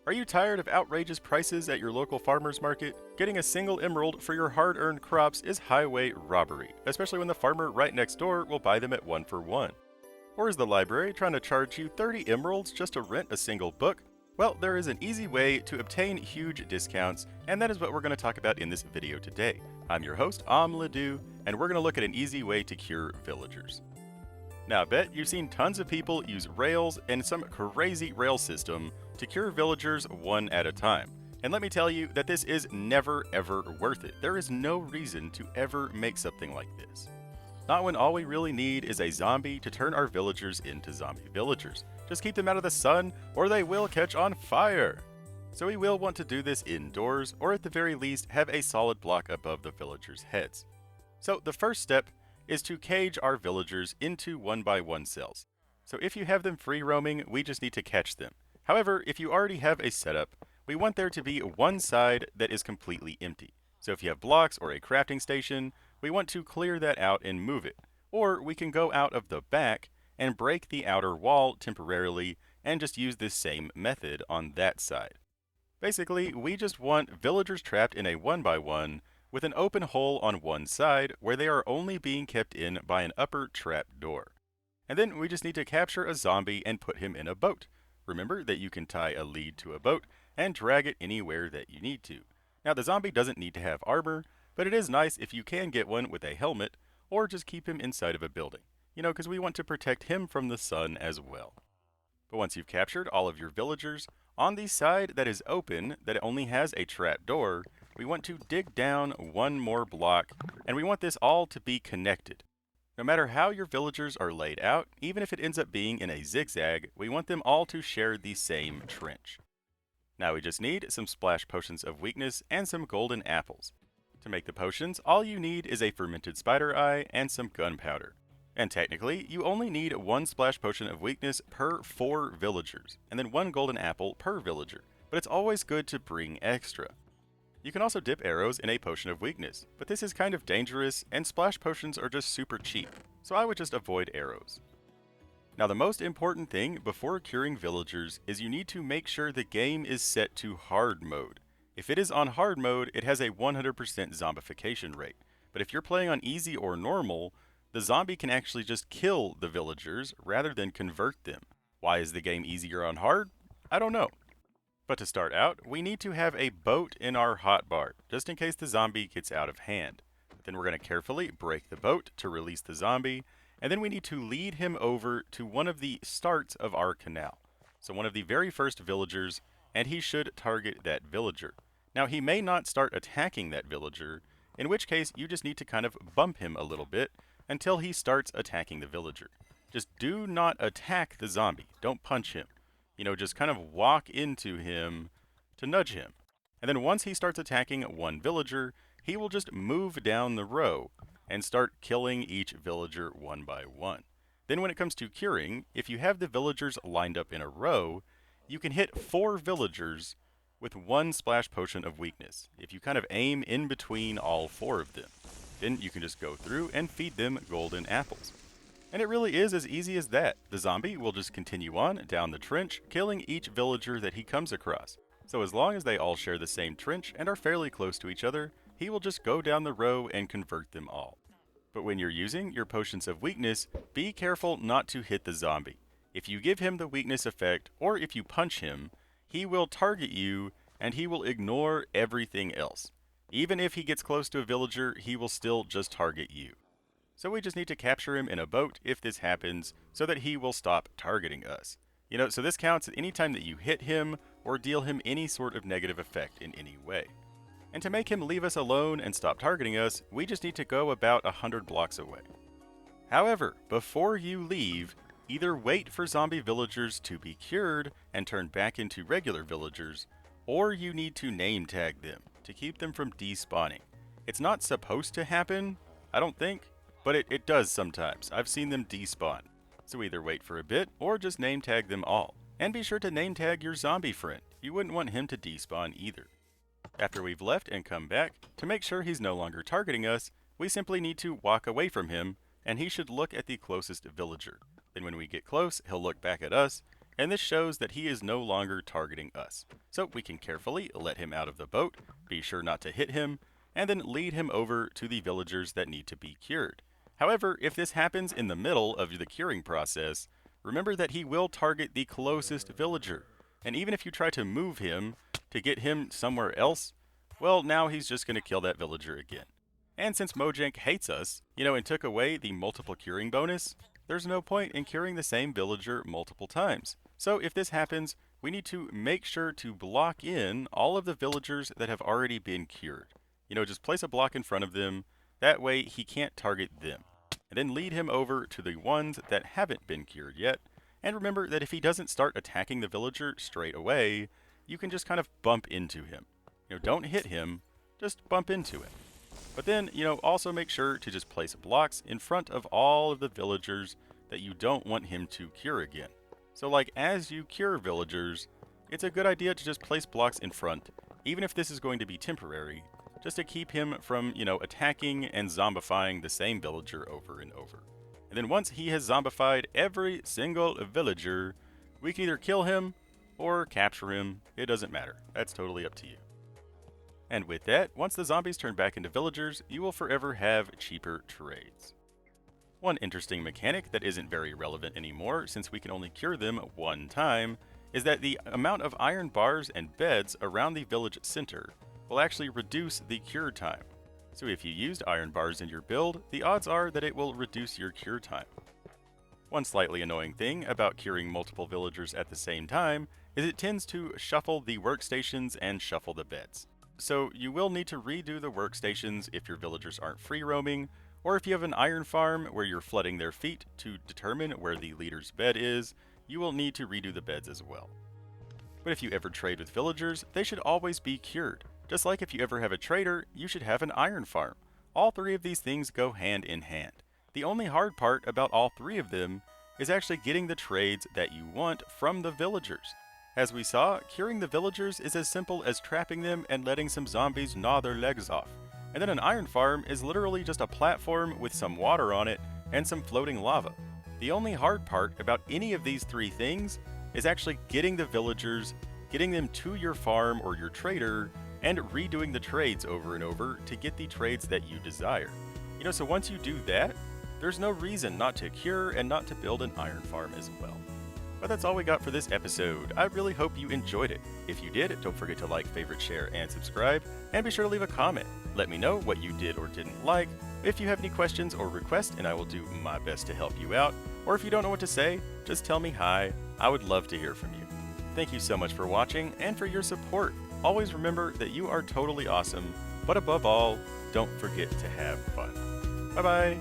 Are you tired of outrageous prices at your local farmer's market? Getting a single emerald for your hard-earned crops is highway robbery, especially when the farmer right next door will buy them at 1 for 1. Or is the library trying to charge you 30 emeralds just to rent a single book? Well, there is an easy way to obtain huge discounts, and that is what we're going to talk about in this video today. I'm your host, Ledoux, and we're going to look at an easy way to cure villagers. Now, I bet you've seen tons of people use rails and some crazy rail system to cure villagers one at a time. And let me tell you that this is never ever worth it. There is no reason to ever make something like this. Not when all we really need is a zombie to turn our villagers into zombie villagers. Just keep them out of the sun or they will catch on fire. So we will want to do this indoors, or at the very least have a solid block above the villagers' heads. So the first step is to cage our villagers into 1x1 cells. So if you have them free roaming, we just need to catch them. However, if you already have a setup, we want there to be one side that is completely empty. So if you have blocks or a crafting station, we want to clear that out and move it. Or we can go out of the back and break the outer wall temporarily and just use this same method on that side. Basically, we just want villagers trapped in a 1x1 with an open hole on one side where they are only being kept in by an upper trap door. And then we just need to capture a zombie and put him in a boat. Remember that you can tie a lead to a boat and drag it anywhere that you need to. Now the zombie doesn't need to have armor, but it is nice if you can get one with a helmet or just keep him inside of a building. Because we want to protect him from the sun as well. But once you've captured all of your villagers, on the side that is open, that only has a trap door, we want to dig down one more block, and we want this all to be connected. No matter how your villagers are laid out, even if it ends up being in a zigzag, we want them all to share the same trench. Now we just need some splash potions of weakness and some golden apples. To make the potions, all you need is a fermented spider eye and some gunpowder. And technically, you only need one splash potion of weakness per 4 villagers, and then 1 golden apple per villager, but it's always good to bring extra. You can also dip arrows in a potion of weakness, but this is kind of dangerous and splash potions are just super cheap, so I would just avoid arrows. Now the most important thing before curing villagers is you need to make sure the game is set to hard mode. If it is on hard mode, it has a 100% zombification rate, but if you're playing on easy or normal, the zombie can actually just kill the villagers rather than convert them. Why is the game easier on hard? I don't know. But to start out, we need to have a boat in our hotbar, just in case the zombie gets out of hand. Then we're going to carefully break the boat to release the zombie, and then we need to lead him over to one of the starts of our canal. So one of the very first villagers, and he should target that villager. Now he may not start attacking that villager, in which case you just need to kind of bump him a little bit until he starts attacking the villager. Just do not attack the zombie, don't punch him. Just kind of walk into him to nudge him. And then once he starts attacking one villager, he will just move down the row and start killing each villager one by one. Then when it comes to curing, if you have the villagers lined up in a row, you can hit 4 villagers with 1 splash potion of weakness. If you kind of aim in between all 4 of them, then you can just go through and feed them golden apples. And it really is as easy as that. The zombie will just continue on down the trench, killing each villager that he comes across. So as long as they all share the same trench and are fairly close to each other, he will just go down the row and convert them all. But when you're using your potions of weakness, be careful not to hit the zombie. If you give him the weakness effect, or if you punch him, he will target you and he will ignore everything else. Even if he gets close to a villager, he will still just target you. So we just need to capture him in a boat if this happens, so that he will stop targeting us. So this counts any time that you hit him or deal him any sort of negative effect in any way. And to make him leave us alone and stop targeting us, we just need to go about 100 blocks away. However, before you leave, either wait for zombie villagers to be cured and turn back into regular villagers, or you need to name tag them to keep them from despawning. It's not supposed to happen, I don't think, but it does sometimes. I've seen them despawn. So either wait for a bit or just name tag them all. And be sure to name tag your zombie friend. You wouldn't want him to despawn either. After we've left and come back, to make sure he's no longer targeting us, we simply need to walk away from him and he should look at the closest villager. Then when we get close, he'll look back at us and this shows that he is no longer targeting us. So we can carefully let him out of the boat, be sure not to hit him, and then lead him over to the villagers that need to be cured. However, if this happens in the middle of the curing process, remember that he will target the closest villager. And even if you try to move him to get him somewhere else, well, now he's just going to kill that villager again. And since Mojang hates us, and took away the multiple curing bonus, there's no point in curing the same villager multiple times. So if this happens, we need to make sure to block in all of the villagers that have already been cured. Just place a block in front of them, that way he can't target them. And then lead him over to the ones that haven't been cured yet. And remember that if he doesn't start attacking the villager straight away, you can just kind of bump into him. Don't hit him, just bump into him. But then, also make sure to just place blocks in front of all of the villagers that you don't want him to cure again. So like as you cure villagers, it's a good idea to just place blocks in front, even if this is going to be temporary, just to keep him from, attacking and zombifying the same villager over and over. And then once he has zombified every single villager, we can either kill him or capture him. It doesn't matter. That's totally up to you. And with that, once the zombies turn back into villagers, you will forever have cheaper trades. One interesting mechanic that isn't very relevant anymore, since we can only cure them one time, is that the amount of iron bars and beds around the village center will actually reduce the cure time. So if you used iron bars in your build, the odds are that it will reduce your cure time. One slightly annoying thing about curing multiple villagers at the same time is it tends to shuffle the workstations and shuffle the beds. So you will need to redo the workstations if your villagers aren't free roaming, or if you have an iron farm where you're flooding their feet to determine where the leader's bed is, you will need to redo the beds as well. But if you ever trade with villagers, they should always be cured. Just like if you ever have a trader, you should have an iron farm. All three of these things go hand in hand. The only hard part about all three of them is actually getting the trades that you want from the villagers. As we saw, curing the villagers is as simple as trapping them and letting some zombies gnaw their legs off. And then an iron farm is literally just a platform with some water on it and some floating lava. The only hard part about any of these three things is actually getting the villagers, getting them to your farm or your trader, and redoing the trades over and over to get the trades that you desire. So once you do that, there's no reason not to cure and not to build an iron farm as well. But that's all we got for this episode. I really hope you enjoyed it. If you did, don't forget to like, favorite, share, and subscribe, and be sure to leave a comment. Let me know what you did or didn't like, if you have any questions or requests, and I will do my best to help you out. Or if you don't know what to say, just tell me hi. I would love to hear from you. Thank you so much for watching and for your support. Always remember that you are totally awesome, but above all, don't forget to have fun. Bye-bye.